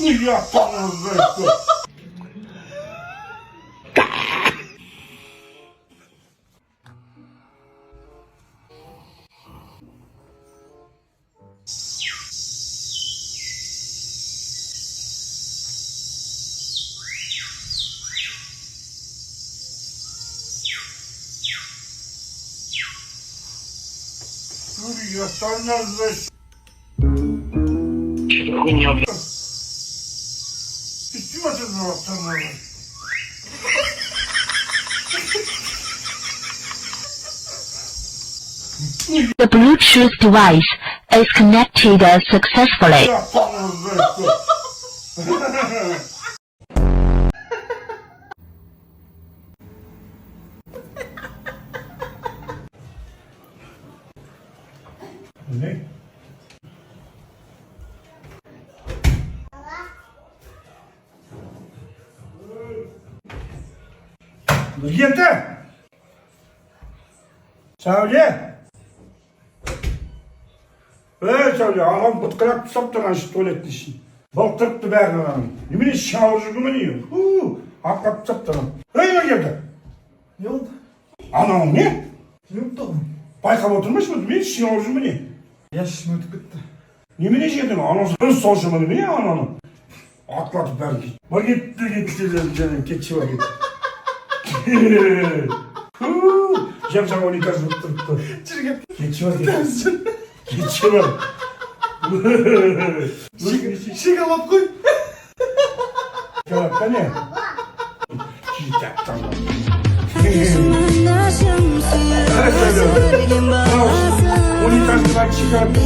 Yatamaz be. Yatamaz be. Üstüm açıldı yatamaz be. The Bluetooth device is connected successfully. Yatamaz be. Ne? Yedi. Savcı. Savcı, ağam bıtkırak saptın aşı tuvalet dişini. Baltırıktı bärini ağam. Nimeni şavurcuğumu niye? Hakkat saptın. Öyle geldi. Ne oldu? Anam ne? Ne oldu oğlum? Baykal oturmuş mu? Nimeni şavurcuğumu niye? Yaşım ötüp bitti. Nimeni yedin? Anasını soğuşumu niye ananı? Atladı belki. Bak gitti canım. Keçi var gitti. Cem onu ikaz tutturdu. Çirkin. Keçi var gitti. Keçi var. Şikalap koy. Cevapta ne? Çiğdek tamam. Onu ikaz ben çıkarttım.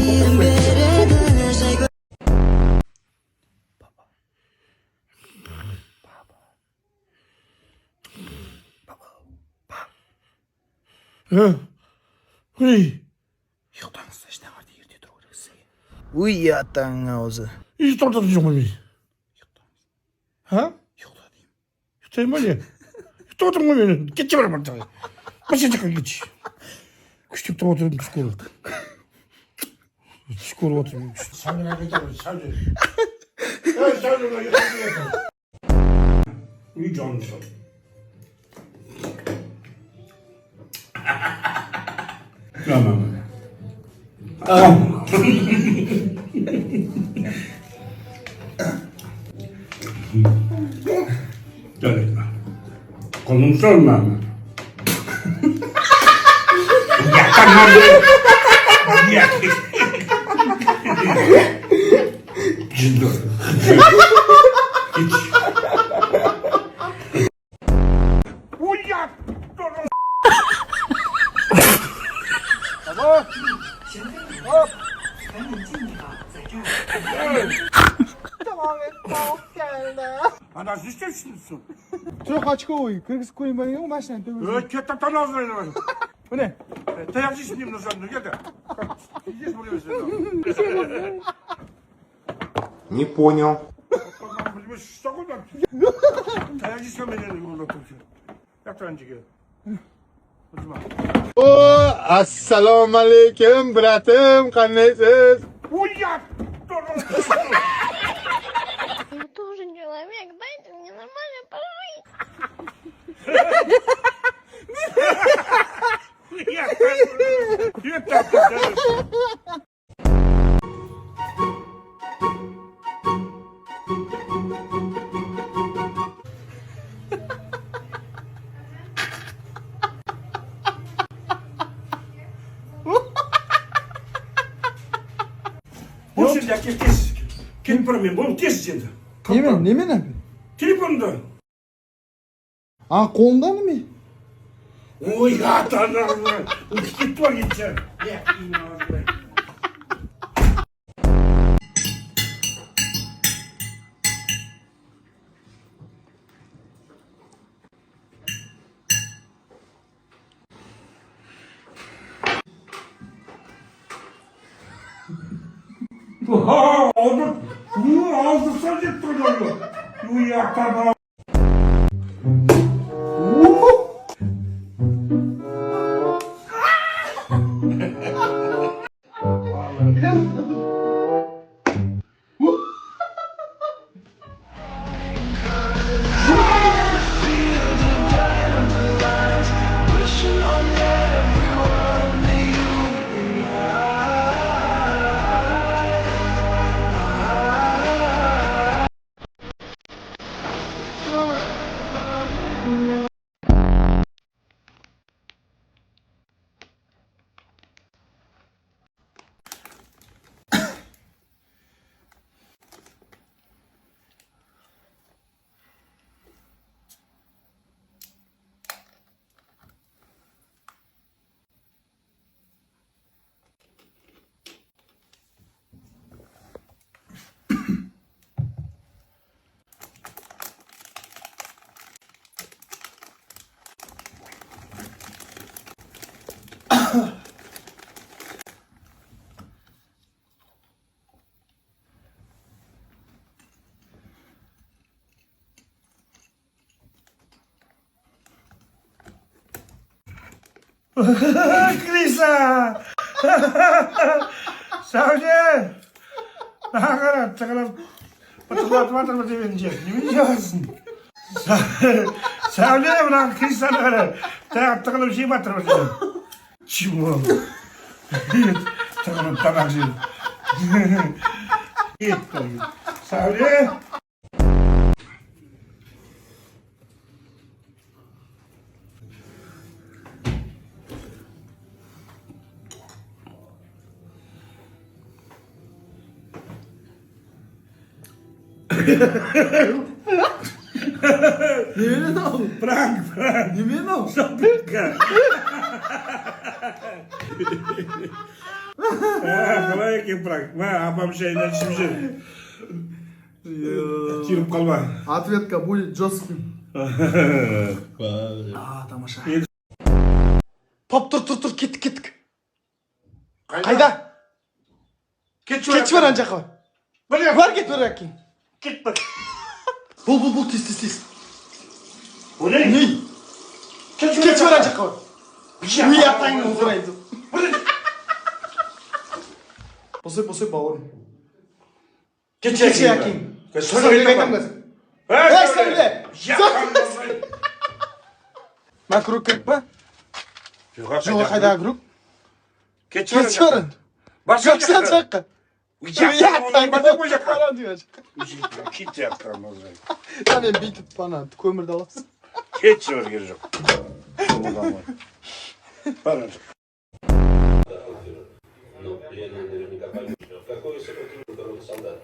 Uy. Yoktanız işte var diye yürüdü orası. Uyuyatan ağzı. Hiç tortatacağım onu. Ha? Yokta diyeyim. Yutayım öyle. Yutatım mı beni? Geçi var bana. Başa çıkın geç. Küçük de oturdum çukur. Çukur oturuyorum. Savcına götürün savcı. Ya savcına götürün. İyi canlı savcı. Tamam. Tamam. Gel etme. Kolunu sorma ama. Yakamam be. Cindor. Hiç. Uyak. Baba. Hop. Tamam tavuk geldi. Ana süslemişsin. Çok açık oy. Kırgız koyun bana yok baştan. Kettan tanazlayın. Bu ne? Tayakçı şimdi nasıl gel de. Gideceğiz buraya sen. Не понял. Tayakçı sen beni burada tutuyor. Yak önce gel. Assalomu alaykum, bratim, qandaysiz? Uyak! Я тоже человек, дайте мне нормально пожить. Bu şimdi kes. Git buraya, bunu kes şimdi. Nemin abi? Telefonda. Aa kolundan mı? Oy ya tanrım. Git var gideceğim. Ya inanılmaz. Aldı. Aldı sadece tutuyor. Ya tamam. Krisa! Savcı! Nakara, çakalar. Patlatma devinecek. Yemin ediyorsun. Savcı ne lan Krisa'nı öyle. Tıkalı bir şey batırmışsın. Çim oğlum. Tıkalı tanakçı. Git koyun. Savcı! Yemin ederim. Frank. Yemin ederim. Sapıkka. Kolay ki Frank. Apam şeyden şimdi. Тиріп қалма. Ответка будет жестким. Тамаша. Top tur kettik. Qayda? Ketchiver ана жаққа. Бар кет бер әкең. Git bak. Бұл тез. Bu ne? Не? Ketchiver ана жаққа. Үй атаңның ұрайды. Босай бауырым. Кетші әкең. Сөйлеп айтам қазір. Сөйле. Мен круг керек па? Жоқ, қайдағы круг? Кетші Жоқ, сен жаққа. Kit yaptım o zaman. Sen bitip bana kömürde alasın. Geç oraya yok. Para. Но я наверняка пойму, какое сопротивление солдат.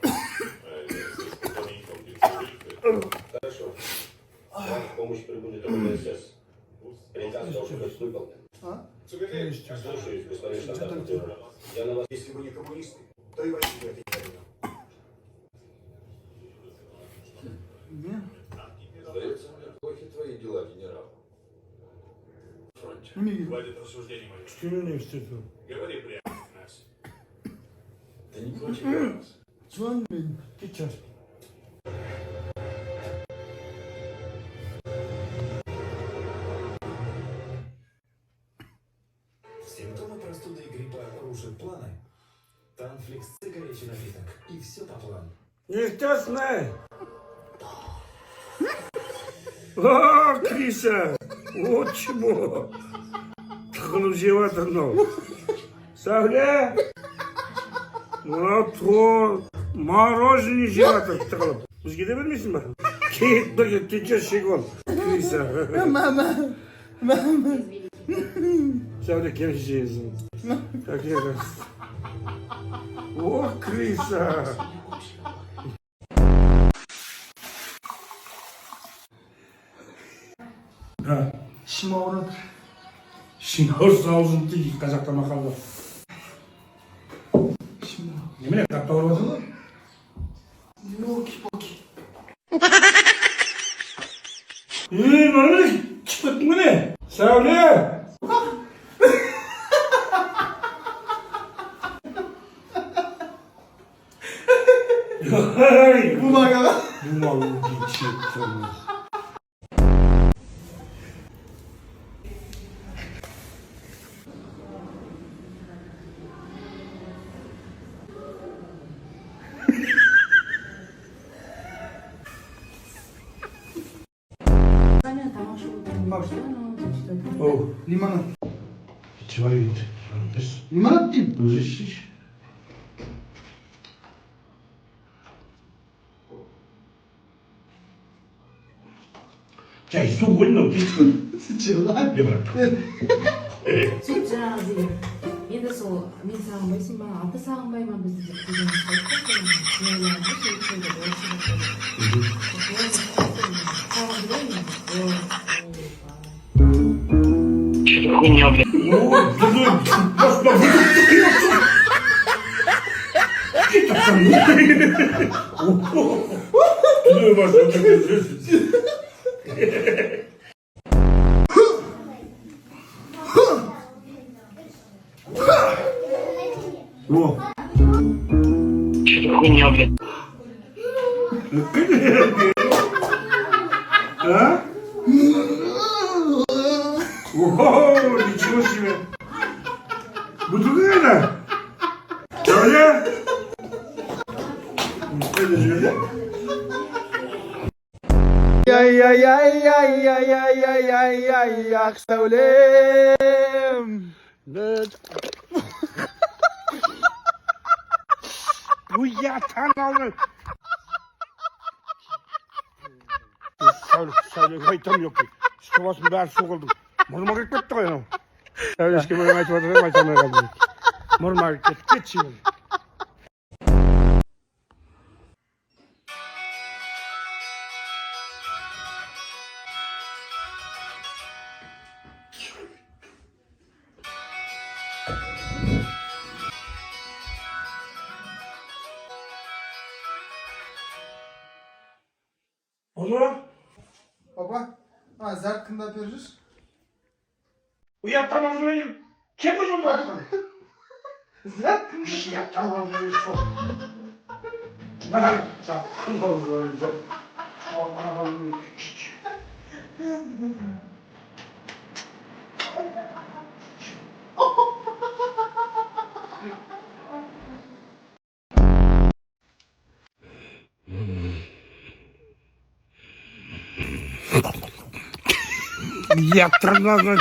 Хорошо. Вам в помощь прибудет ОБСС. Приказ должен быть выполнен. Слушаюсь, господин штаб-офицер. Я на вас... Если вы не коммунисты, то и войти в это не верю. Сдается мне, плохи твои дела, генерал. Фронте. Хватит рассуждений моих. Что университету? Говори прямо, Настя. Ты не против нас? Жуан мен. Git Симптомы простуды и гриппа рушат планы. Танфликс – горячий напиток. И все по плану. Естественно. О, Криса! Вот чему! Tıkılıp jevatırno. Savle! Вот o мороженое jevatır tıkılıp. Biz gidebilir misin bak? Git bakayım, tüccar şey ol. Krisa. Mama. Savle geleceğiz. Как я раз. О, Криса! İşim ağrıdır. Şimdi hırs ağzını tiki Kazak'ta makalda. İşim ağrıdır. Yemin et, kapta olmadın mı? Yok. Ne çıktın mı ne? Savle! Bu bagala. Bu malı geçiyor. О, Limonat. çay iç. Limonat değil. Özü iç. Çay su koyun da Sıçıyorlar. Bir bırak. 진짜 지금 얘네서 민상 말씀만 앞에 상황만 bizde 지금 잘못되는 중요한 것이 있는데 Dur başla. О. Хуйня, блядь. А? О. Ooo, nичего себе. Bu öyle. Şöyle. Şöyle şöyle. Ay aksavlem. Bu yatan alır. Söyle kayıtam yok ki. Sıkıvasın ben sokuldum. Mırma gitmetti koyalım. Öyle eski mırma gitmetti. Maytamaya kaldım. Mırma gitmetti. Geçiyor. O zaman Baba, ha zert kında yapıyoruz. uyatamam benim. Kim uzun baksın? Uyatamam benim çok. Bana sakın olsun. Allah'ım. Yatırın lan.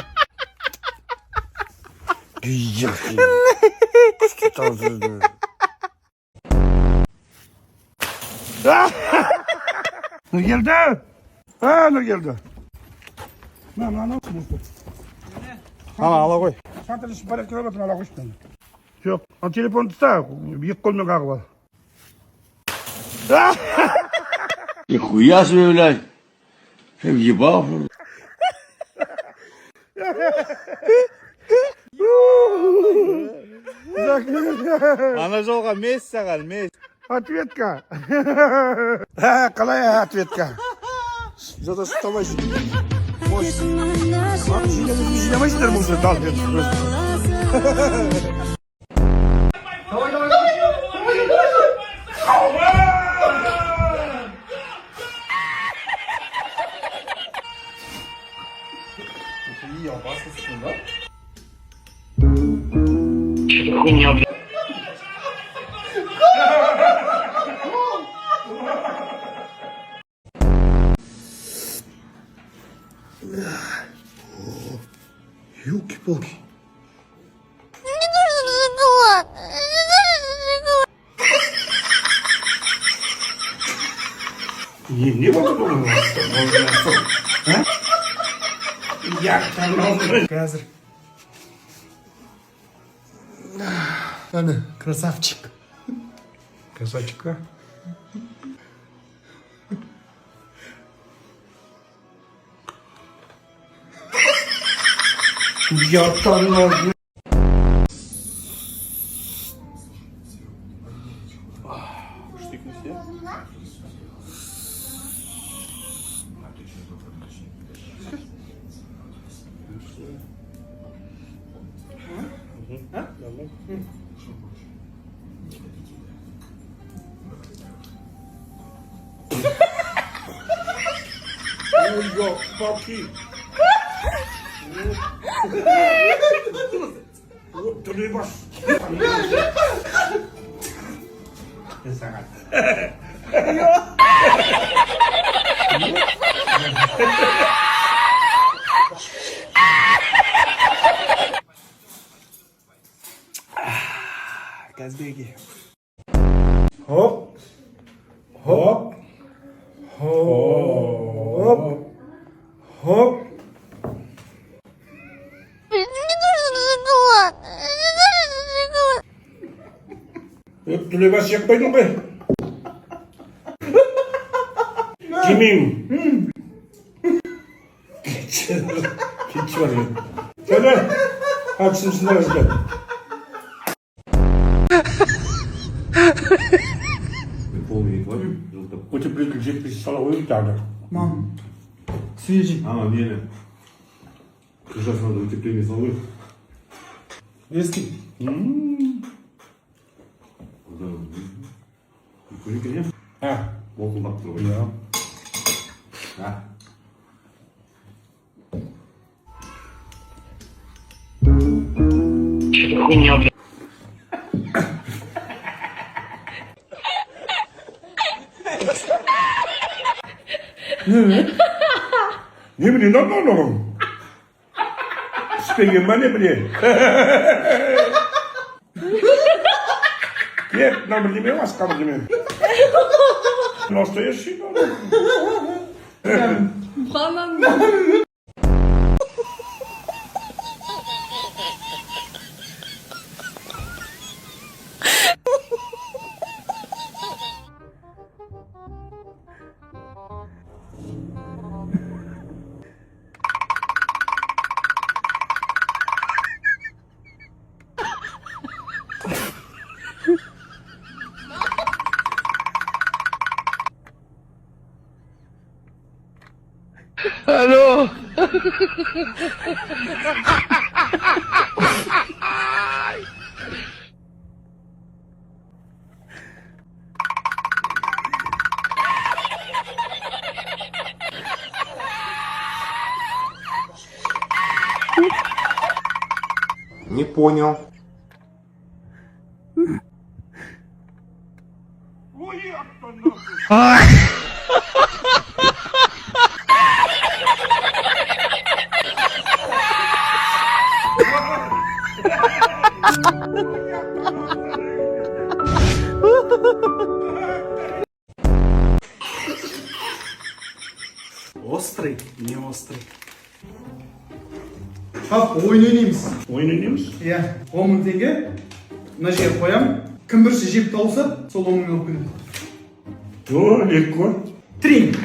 Yatırın. Ne geldi? Ha ne geldi? Ne olsun? Ala koy. Sen de şu parayı kilometre ala koş beni. Yok, o telefonu tutar. Büyük kolunu kalkma. Нихуя себе, блядь. Въебал. Ana жолға мес саған, мес. Ответка. Қалай ответка? Зато стамайсың. Жинамайсыңдар бұл жерде ал İyi ya, basmışsın da. Ёлки-палки. Не было. Я Қазір. Әне, красавчик. Красавчика. Я там Yok, bakayım. Dur bas. Газбеги. Hop. Hop. Hop. Hop. Öptüle bas yapmaydın be. Kimin? Hiç var ya. Söyle. Haksızsınlar özler. Утеплитель здесь присылал и так. Мам, свежий. А, не. Сейчас надо утепление залы. Eski. Кулика нет? Волком открывай. Да. Ne bileyim lan oğlum? Spengin ben ne bileyim? Nie, no nie łaska będziemy. No to jest siła. Не понял. Острый, не острый. Hop, oyun oynaymiz. Oyun oynuyoruz. Иә, 10 мың теңге. Мына жерге қоямын. Кім бірінші жеп тауса, сол 10 мың алып келеді. Yo, lегко. Трин.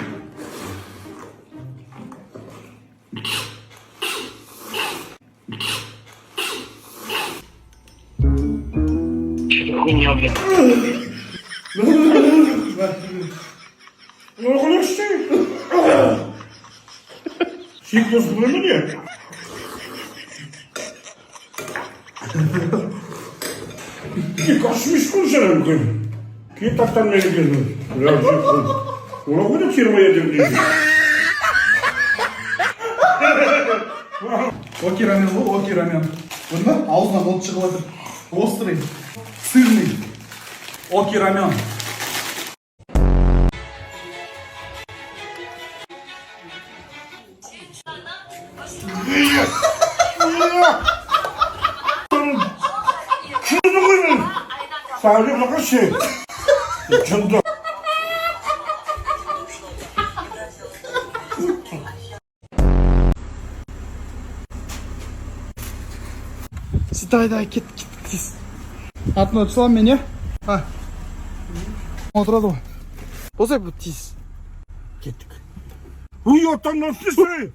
Ne oluyor işte? Siklos bunu mu diyor? Kaçmış konuşalım bugün. Ki taktan beni geldi. Ya siklos. Ona böyle firmaya döndü. Окей рамен ғой, окей рамен. Бұны аузынан от шығып жатыр. Острый, сырный. Окей рамен. Şunu koyun. Sadece bakın şey. Çıldı. Давай, кет. Атына өте салам мен, е? Отырады ғой. Босай бұл тиіс. Gittik. Uyuyorsan nasıl şey?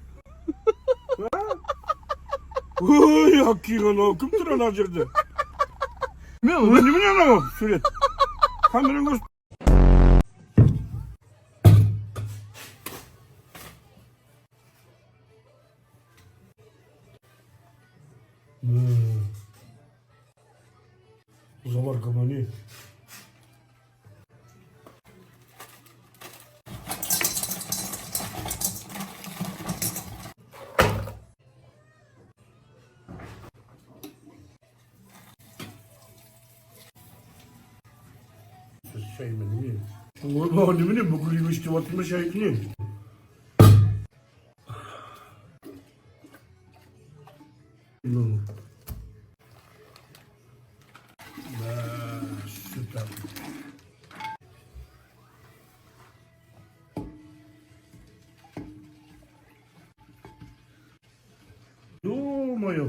Uy, hakikaten o kim duran acırdı? Ne o? Ne bileyim o? Süret. Kamera göster. Zavar kamanı. Şey mi değil mi? Oğlum ne bileyim bu kulübü işte vatımı şey değil mi? Süper. Ё-моё.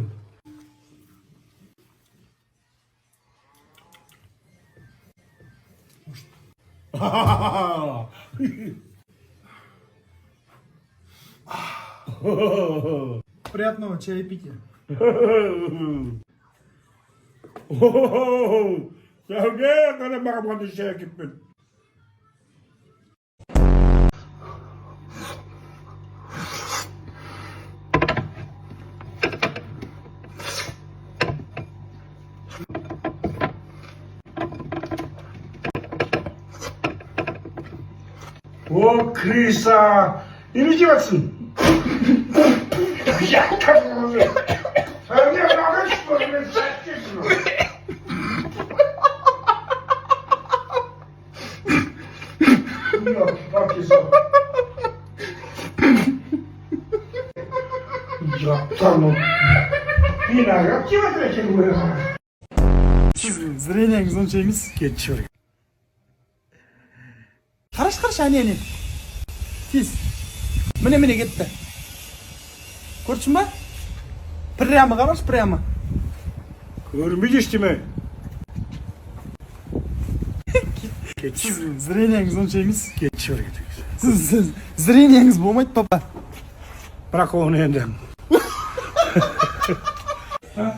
Приятного чаепития. Sevgi, kana bakamadı şeye gitmedi. О, Криса! И не деваться! Я как уже! А мне много что ли, Yok, bak kesin. Ya tamam. Bir ara kim atacak bu ya? Siz zreniyangiz uncha emas. Geçiyor. Qarash ani. Tez. Mine ketdi. Ko'rdingmi? Prямо qarash, prямо. Görmeyeceğim mi? Siz zreniyangiz uncha emas. Geçiyor. Siz zreniyangiz bo'lmaydi, papa. Bırak onu endi. Ya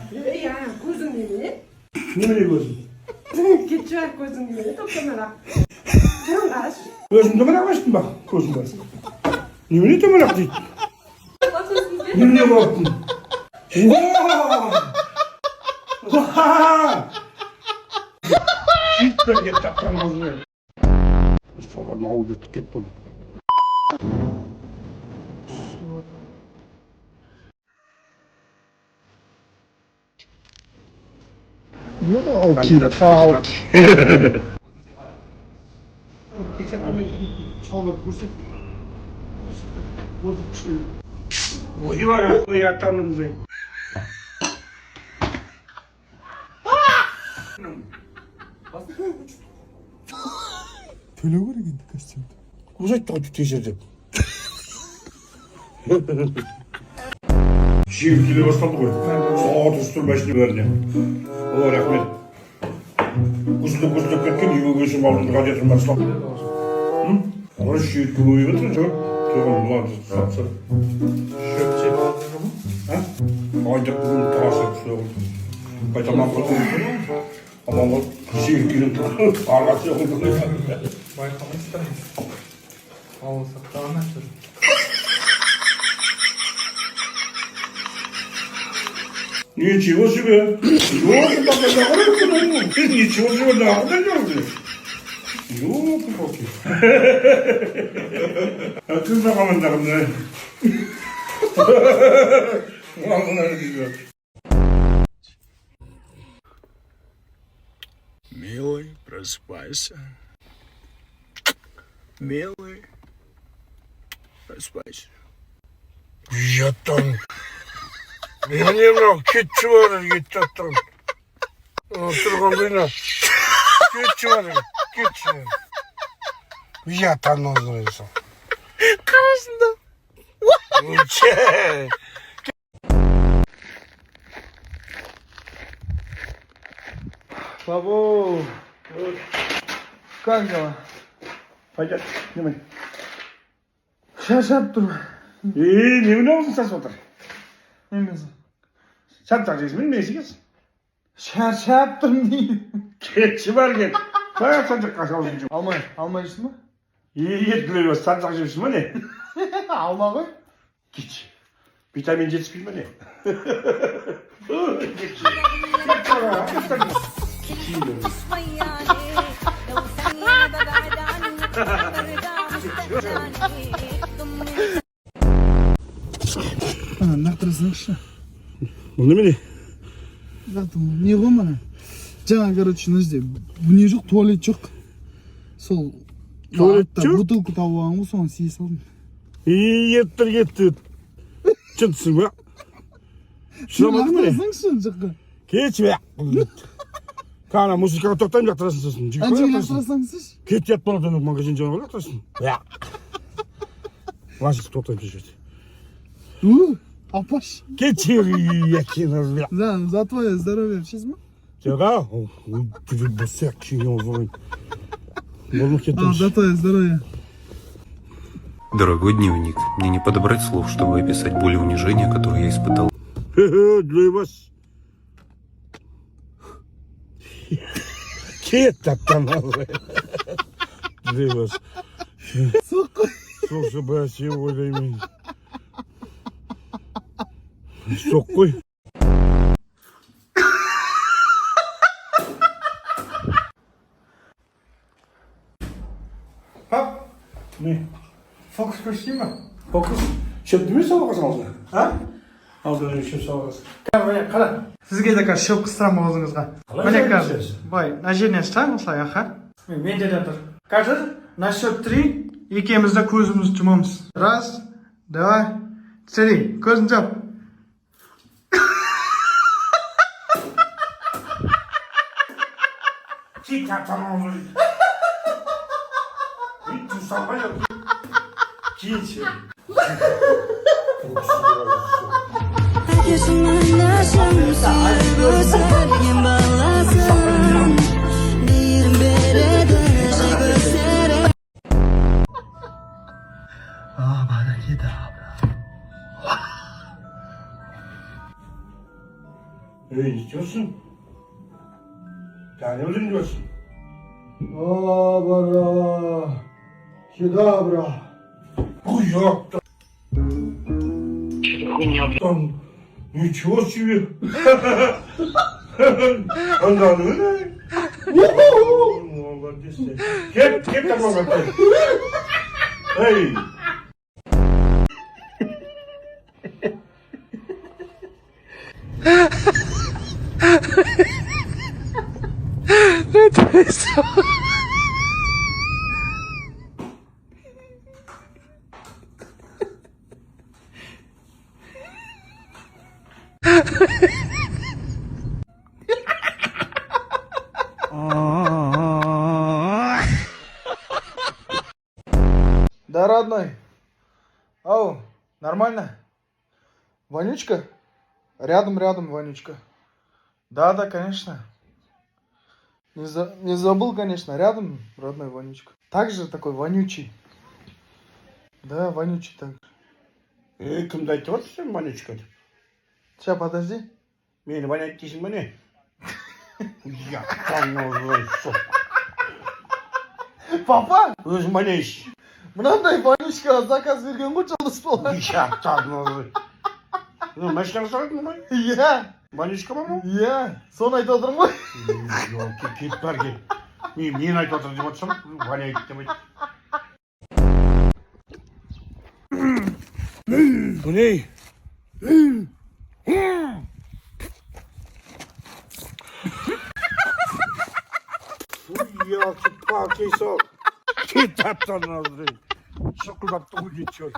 ko'zing nima? Nimaga ko'zim? Kechar ko'zing nima? To'xtamara. Janob qarash. Ko'zimda bırakmıştın bak. Ko'zimda. Nimaga to'malaq deydi? Nimaga bo'pti? Şitlerge takkan oluyor. Sonra ne oldu? Git bunu. Oy var ya, yatanım ben. Төлөөгөр гэдэг костюм. Uzak tutup teşirdim. Şiirkili başladı koy. Saat üstür beşli verdi. O rahmet. Kuzluk ketken gibi gözüm alındı. Hadi yatırmak islam. Ama şiirkili koyu götürün çok. Tövbe ulan satsa. Şöpçe bağlı mı? Ha? Ayda bugün taşıp su oldu. Kaytamam kaldı. Ama o şiirkinin ağrısı oldu. Байқамай істейміз. Ал сақтағаннан тұр. Ничего себе! Ничего себе, да, куда делаешь? Ёлки-палки. А ты на командиром, да? Ладно, ребят. Милый, просыпайся. Милый, просыпайся. Я там. Я не знаю, ketchi var, ketchatdan. Turg'anligini. Ketchi var, ketchi. Uyatdan o'zlaysan. Qarashda. Uncha. Бабу. Как дела? Paycat, nima? Шаршап тұрмын. Nima o'zing sasib o'tir? Немесі? Satacak ismin neyse kes. Шаршап тұрмын дейді. Ketchi var ket. Bayağı satacak kaşalıyım. Алмайсың ба? İyi yetkili satacak ismin mi ne? Алма ғой. Git. Vitamin yetişmiş mi ne? Ketchi. Нақтырсаңызшы. Bu ne mi? Не ғой мана? Жаңа, короче, мына жерде не жоқ, туалет жоқ. Сол Туалет жоқ? бутылка тауып алған ғой, соны сие салдым. Еттір кетті. Шынсың ба? Шырамадың ба не? Нақтырсаңызшы ана жаққа. Кетші бе. Кана музыкаға тоқтайын жақтырасың сосын. Анжең нақтырсаңызшы. Кет ят болатын магазин жаңа жақтырасың. Лажық тоқтайын жүреді. Апаш. Кетші якен разбия. За твое здоровье, честно? Жага? Блин, босяк кинул войн. За твое здоровье. Дорогой дневник, мне не подобрать слов, чтобы описать боль и унижение, которое я испытал. Для вас. Кет-то надо. Для вас. Слушай, брат, сегодня имеет. Сокой. Pap, Ne? fokus koşayım mı? Fokus. Şimdi mi savukasın aldın? Ha? Aldın öyle şey savukasın. Qara. Sizga de qarshi shop qistiramiz o'zingizga. Mana qarang. Voy, na жеріне шығайын осылай, аха. Men de tur. Кажır. На счет 3 екеуміз де көзімізді жұмамыз. Раз, два, три. Көзін жап. Ne istiyorsun? Tane mi dinliyorsun? Абра, кедабра. Хуяк-то. Там, ничего себе. Ангану. Молодец. Кем там молодец? Эй. Да, родной. Ау, нормально? Вонючка? Рядом, вонючка. Да, конечно. Не забыл, конечно. Рядом, родной, вонючка. Также такой вонючий. Да, вонючий так. Кімді айтып отырсың, Манечка? Сейчас, подожди. Мені вонять дейсің ба не? Яқтан озайсың. Папа, Өзің вонайсың. мынандай вонючка заказ берген ғой жолдас бала. Яқтан озай. Машинаға салдың ғой? Иә, Вонючка бар ма? иә. Соны айтып отырмын ғой. Кет бар кет. Мен айтып отыр деп отырсам, воняет деп айт. Bu ne? Yalçın sok. Kitaptan aldı. Şokulat da geçiyor.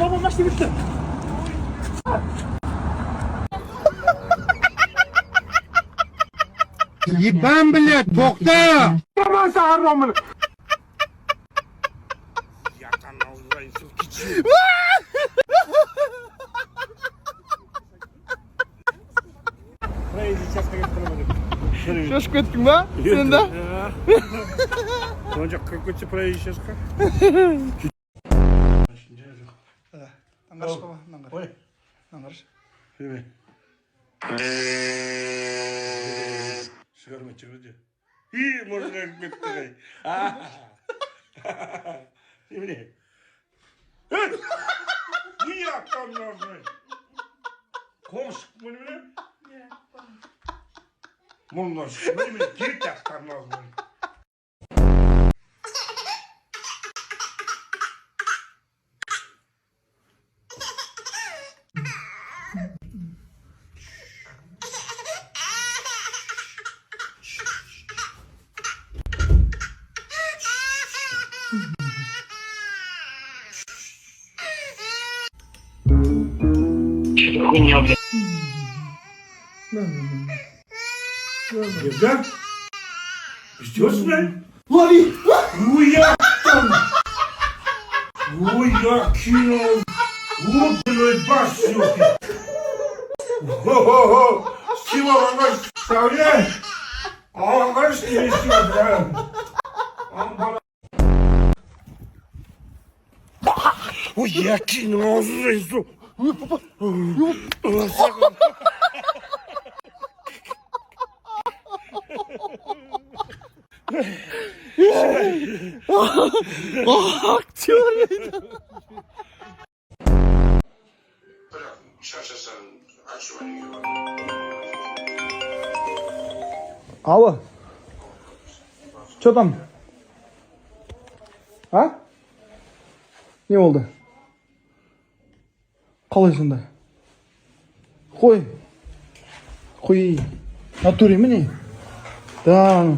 Babam başta bitti. Ебан, блядь, бокта! Tamam sağırım bunu. Yatan ağzayısın küçüğü. Burayı сейчас getirdim. Шашку еттің ба? Сен да? Önce 43 burayı сейчас как? Аңғаршы баба, аңғар. Ой. Аңғаршы. Şöyle. Çıkarma çıkarma. İyi morga gitti gay. Şimdi. Niye yaptın lan? Koş bunu bile. Bunlar şimdi git yaptın lan. Хуйня, блядь. Евген? Ждешь, блядь? Лови! Уяктан! Уякинул! Вот, блядь, баш, ёлки! Хо-хо-хо! Сила ағаш, сәуле! Ағаш немесе, блядь! Уякинул, ağzını Ой, папа. Актер. Алло. Что там? А? Не oldu? Қалай сонда? Қой. Хуй. Натуре мне. Да.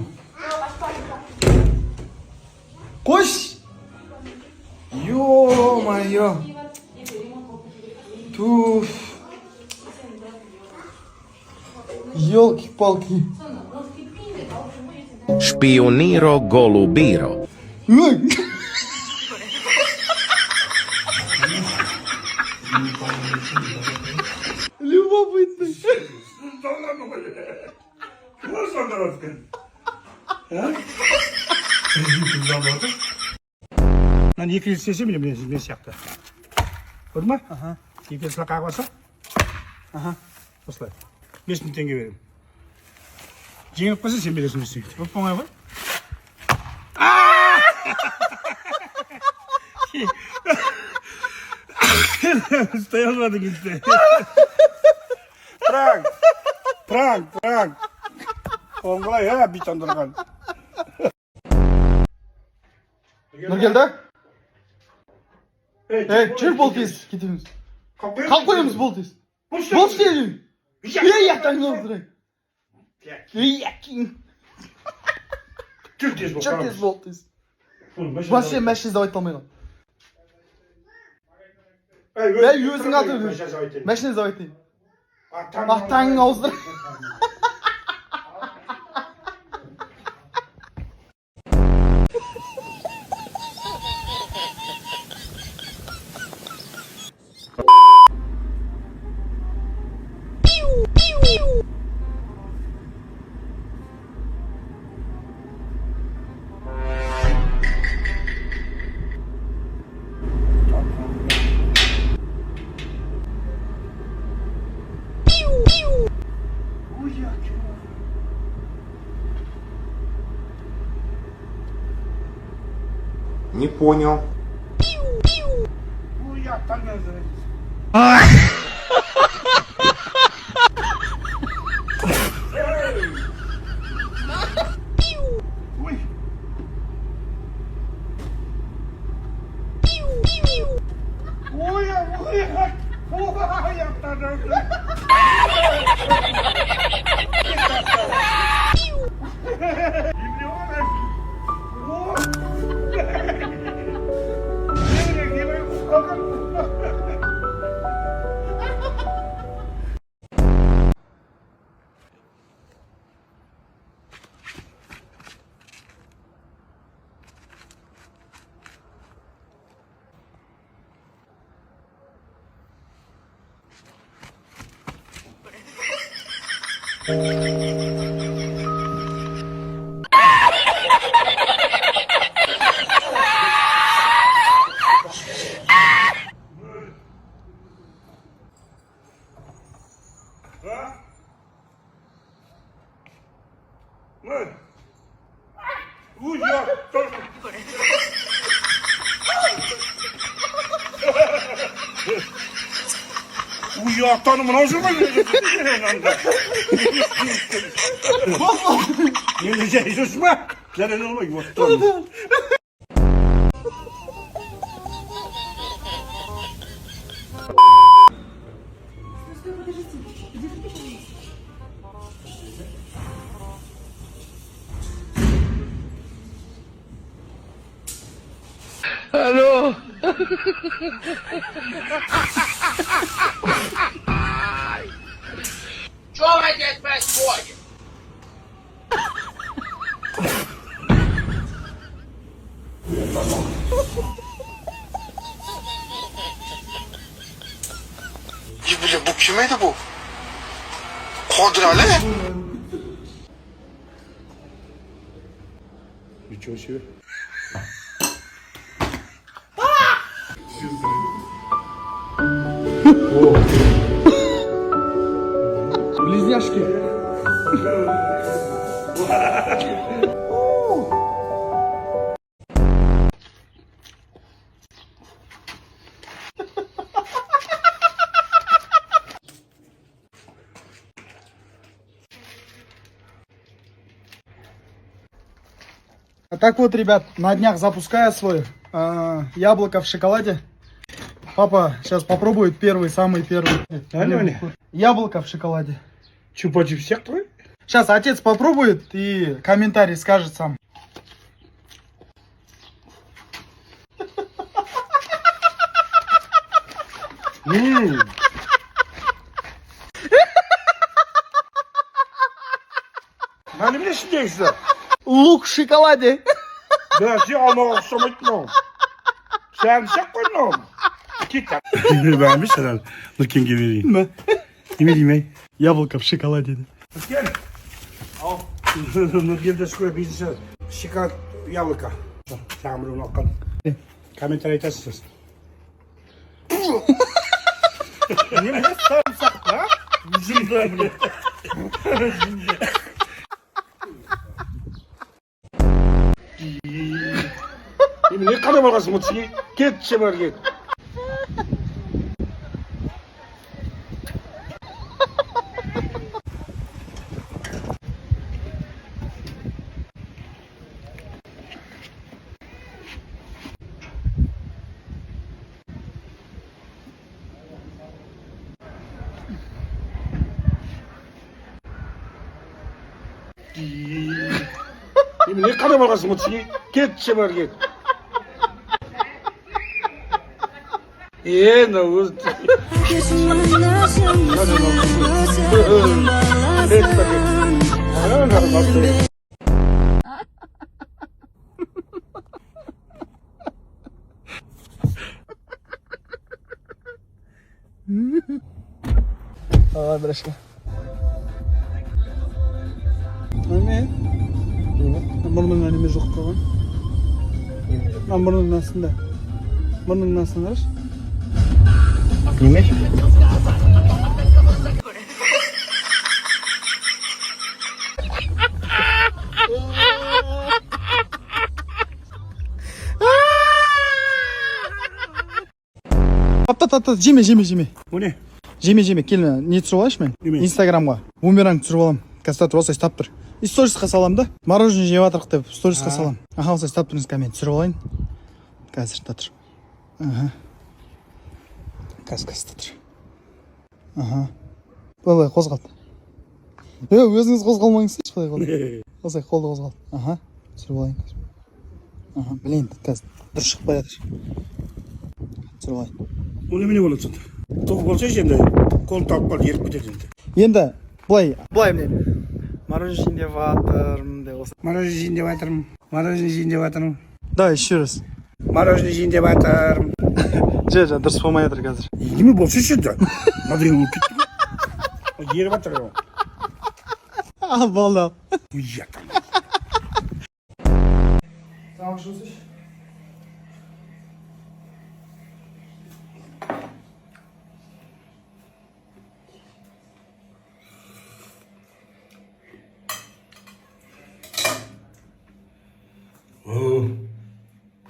Кость! Ё-моё. Туф. Ёлки-палки. Шпиониро голубиро. Любопытный. Lan 200 cc mi ben сияқты. Көрдің ма? Аха. 200 қағып алса? Аха. Осылай. 5000 теңге беремін. Жеңіп қалса сен бересің десең. Оп оңай ғой. Стай алмадың енді. Пранк. Оң қалай, битандырған. Нұргелді? Жүр бол тез, кетеміз. Қалып қоямыз бол тез. Бол істейін. Яқтан олдырай. Жүр тез бол. Жүр тез бол тез. Машина сдавать алмайын. Өзің аты өдір. Машина сдавать дейін. Ақтаңың ауыздыр. Не понял. Uyaktağını mı lazım mı? Ne diyeceğiz mi? Sen ne olmak istiyorsun? Алло. Чего здесь происходит? Bile bu kimeydi bu? Kodrale? Ничего себе. Близняшки. Так вот, ребят, на днях запускаю свой яблоко в шоколаде. Папа сейчас попробует первый, самый первый. Яблоко в шоколаде. Чупа-чупс сияқты ғой. Сейчас отец попробует и комментарий скажет сам. Мынаны білесің дейсіз? Лук в шоколаде. Да, сен алмаға ұқсамайды мынау. Сән сақ қой мынау. Кет. Бәрін білсін, Нұркенге берейін. Неме деймей? Яблоко в шоколаде. Нұркен. Ау. Нұркенді скоро бизнесі. Шоколад яблоко. Саған біреуін алқан. Комментарий айтасыз. Неме сарымсақ па? Үзімді, блин. Не қадам алғансың мұтсың? Кет, шебар кет. Не қадам алғансың мұтсың? Кет, шебар кет. Мынау өзі... Aa, братишка. Неме? Мұрныңа неме жоқ қойған? Мұрныңның астында. Мұрныңның астына қарашы. Неме? Апта, жеме. О не? Жеме, кел, не түсіріп алайыншы мен? Инстаграмға. Бумеранг түсіріп алам. Қазір осылай ұстап тұр. И сторисқа салам да. Мороженое жеп жатырық деп сторисқа салам. Аха, осылай ұстап тұрыңыз, мен түсіріп алайын. Қазір тұр. Аха. Қазір тұр. Аха. Былай қозғалды. Өзіңіз қозғалмаңызшы, былай қолды. Осылай қолды қозғалды. Аха. Түсіріп алайын. Аха, білейін, қазір дұрыс шықпай жатыр. Түсіріп алайын. Ол немене болады сонда? Тоқ болса енді қолын тауып қалды, еріп кетеді енді. Енді былай міне. Мороженое жейін деп жатырмын деп осы. Мороженое жейін деп жатырмын. Да, еще раз. Мороженое жейін деп жатырмын. Жа, дұрыс болмай жатыр қазір. Неме болса енді? Мадырың өліп кетті ғой. Еріп жатыр ғой. Болды. Уятам. Tamam, шусыш.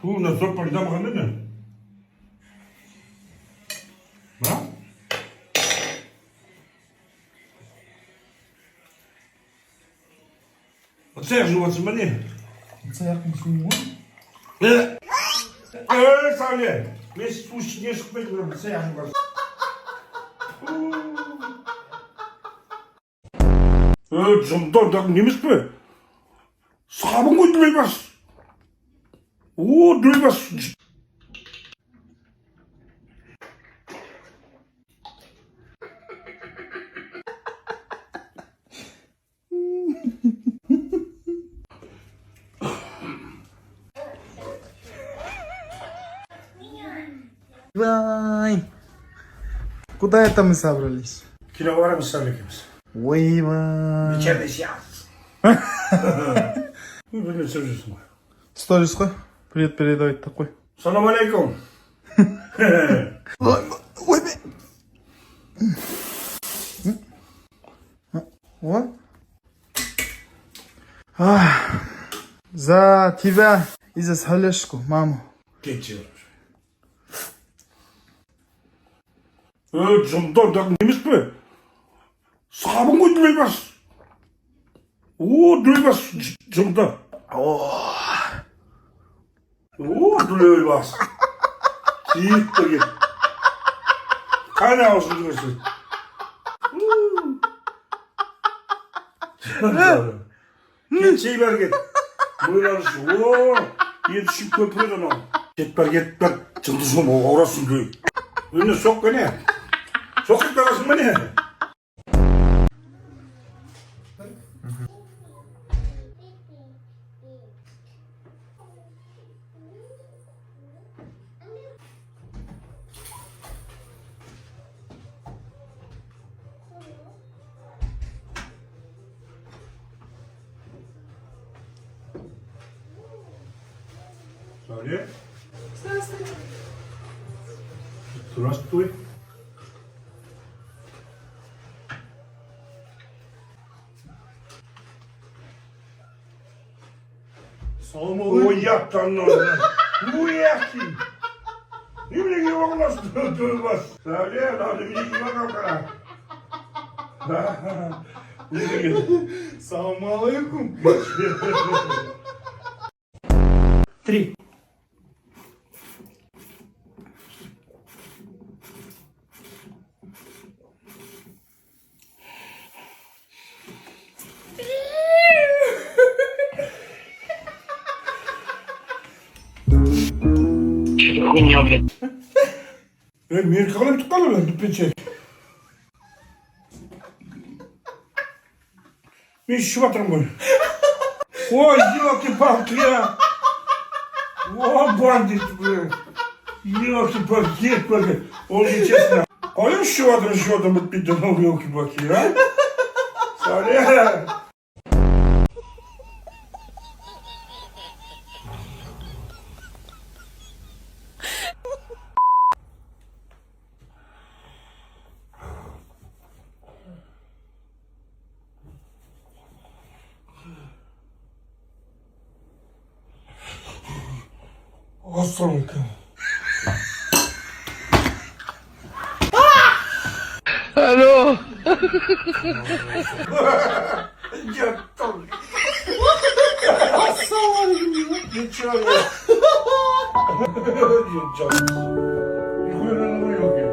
Фу, на соппа не дамаған не? Ба? Оцеқ жуып отырсың ба не? Оцеқтің суы ғой? Сәуле! Мен су ішіне шығып кетіп оцеқ жуып отырсың. Жұмдар немес пе? Сабын ғой дүлейбас. Дүлейбас. Вай! Куда это мы собрались? Кино барамыз сәулекеміз. Ойбай! Вечерний сеанс. Білмей сөз жүрсің ғой. Сторис қой. Привет передавать такой. Салам алейкум. Ойбай! Вот. За тебя и за Салешку, маму. Кетші бар. Жұмдар немес пе? Сабын ғой дүлейбас. Дүлейбас жұмдар. Дүлейбас. Киіп тұрген. Қане аузын жүрсің. Geçeyler git. Buyurlar şu. Oo. Yetişip köprüden al. Git bak. Çıldızım o orasın diyor. Önüne sok beni. Sok gitmemesin beni. Söyle. Здравствуй. Уяттан oradan. Uyattın. Ne bileyim ya olmaz. Durmaz. Söyle hadi bir iki bakalım kana. Ne bileyim. Selamun aleyküm. 3. Mir kalem tıkalı lan düpçe. Bir şu batırım bunu. Ой, елки-палки, я. О, бандит, блин. Елки-палки, он же честно. Koyun şu adını şu adamı bir dönem елки-палки, ha? Söyle. Aslanım. Alo. Yattım. Aslanım. Geçiyor ya. Canım. Yürüyorum yok ya.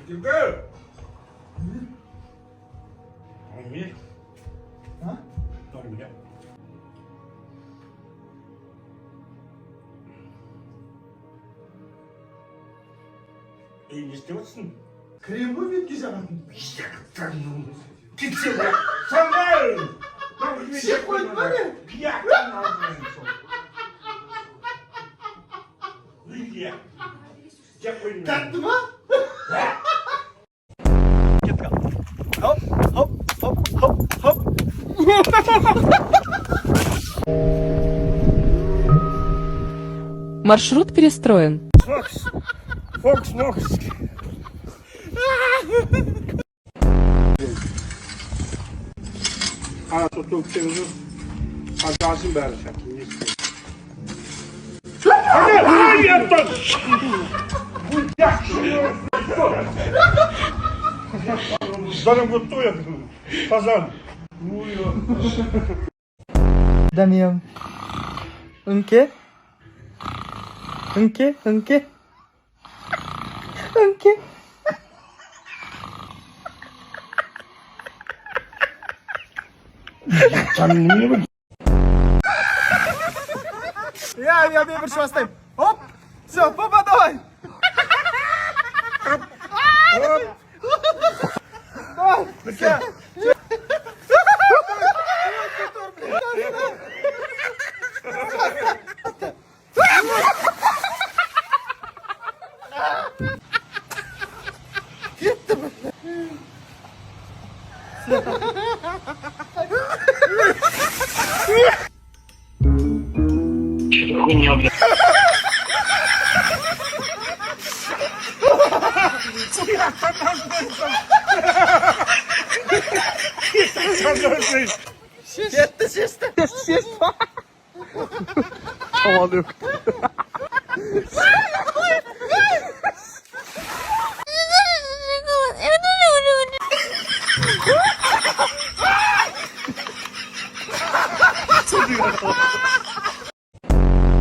Gidelim. Hangi? Ha? Hangi ya? Ne istiyorsun? Kremi bitkeceğim. Gitsin ya. Sen ne? Bir şey koydun hani. Bir yaktan aldın son. Lydia. Tattı mı? Hop hop hop hop hop. Маршрут перестроен. Fox. А, то тут ты уже погасим дальше. Ай, это! Зарем готует. Казан. Damian. Unke? Unke? Я больше оставим. Оп! Все, папа, давай! Давай! Все! Чисто. Havalı yok. Çocuk